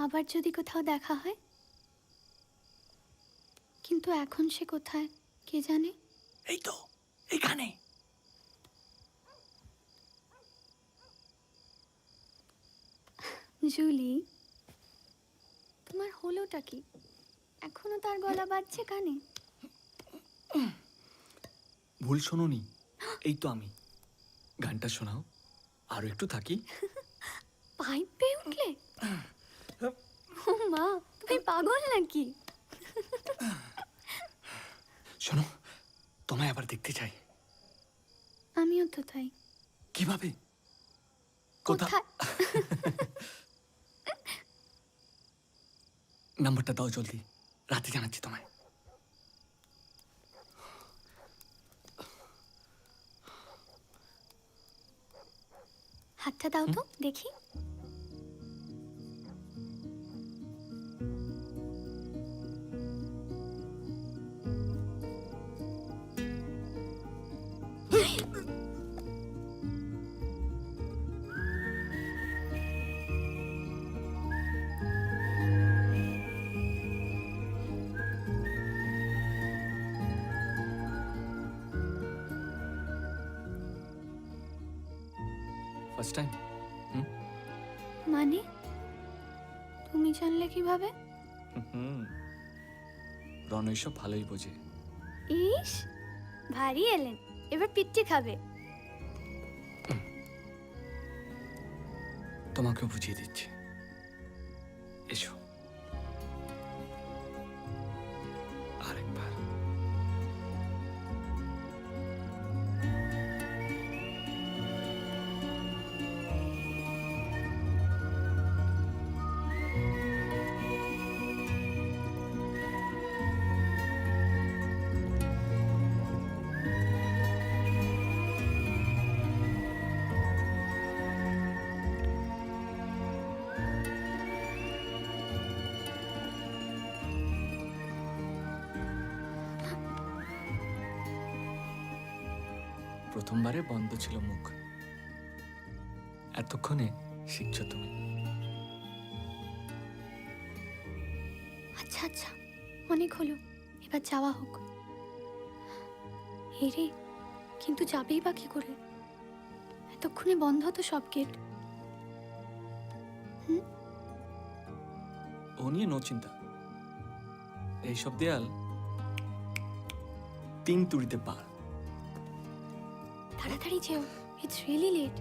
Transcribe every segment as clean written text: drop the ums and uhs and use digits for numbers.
আবার যদি কোথাও দেখা হয়। কিন্তু এখন সে কোথায় কে জানে। এই তো এখানে। জুলি, তোমার হলোটা কি? এখনো তার গলা বাজছে কানে। ভুল শোনোনি, এই তো আমি। গানটা শোনাও, আরো একটু থাকি। পাইপ পেয়ে উঠলে? ও মা, তুমি পাগল নাকি? শোনো, তোমায় আবার দেখতে চাই। আমিও তো তাই। কিভাবে? কোথায়? নাম্বারটা দাও জলদি, রাতে জানাচ্ছি তোমায়। হাতটা দাও তো দেখি। First time? মানে তুমি জানলে কিভাবে? রণ এইসব ভালোই বোঝে। ইস, ভারী এলেন, এবার পিচ্চি খাবে। তোমাকেও বুঝিয়ে দিচ্ছি, এসো। আরেকবার। প্রথমবারে বন্ধ ছিল মুখ, এতক্ষণে শিখছো তুমি। আচ্ছা আচ্ছা, অনেক হলো, এবার যাওয়া হোক। হেরে, কিন্তু যাবেই বা কি করে? এতক্ষণে বন্ধ তো সব গেট। ও নিয়ে নো চিন্তা, এইসব দেয়াল 3 তুড়িতে পার। তাড়াতাড়ি যেও, ইটস রিয়েলি লেট।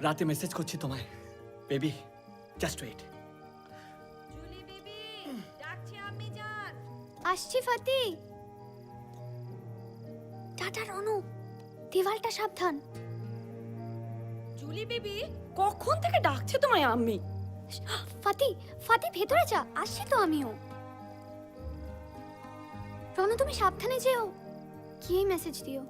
রাতে মেসেজ করছি তোমায়, baby, just wait. Julie baby, ডাকছি আমি জান। আসছি ফাতি। টাটা রনু, দেওয়ালটা সাবধান। জুলি বেবি, কখন থেকে ডাকছে তোমায় আম্মি? ফাতি, ফাতি ভেতরে যা, আসছি তো আমিও। রনু তুমি সাবধানে যেও, কি মেসেজ দিও।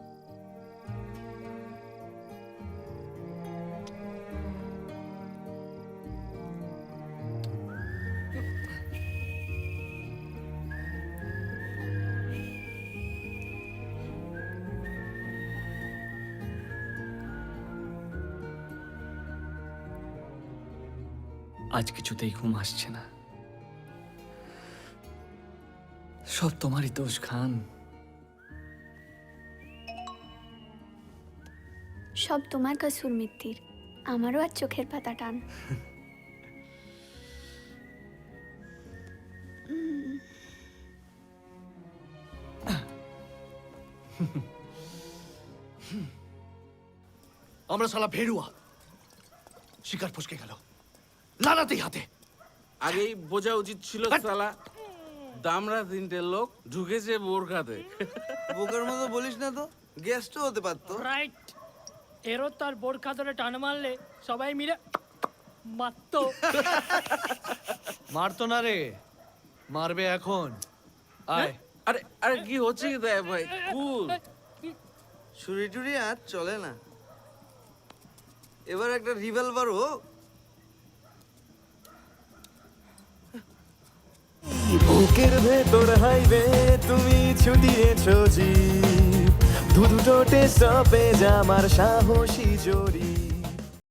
আজ কিছুতেই ঘুম আসছে না, সব তোমারই দোষ খান। সব তোমার কসুর মিত্তির, আমারও আর চোখের পাতা টান। আমরা শালা ভেরুয়া, শিকার ফসকে গেল লানাতেই হাতে। আগেই বোঝা উচিত ছিল শালা, দামরা 3টে লোক ঢুকেছে বোরখাতে। বোকার মতো বলিস না তো, গেস্টও হতে পারতো। রাইট, এরও তার বোরখা ধরে টান মারলে সবাই মিলে মারতো। মারতো না রে, মারবে এখন। আয়। আরে আরে কি হচ্ছে কি দেখ ভাই, কুল। ছুরি টুরি আর চলে না, এবার একটা রিভলভার হোক। বুকের ভেতর হাইবে তুমি ছুটিয়েছো জীব, ধুধু টোটে স্টপেজ আমার সাহসী জড়ি।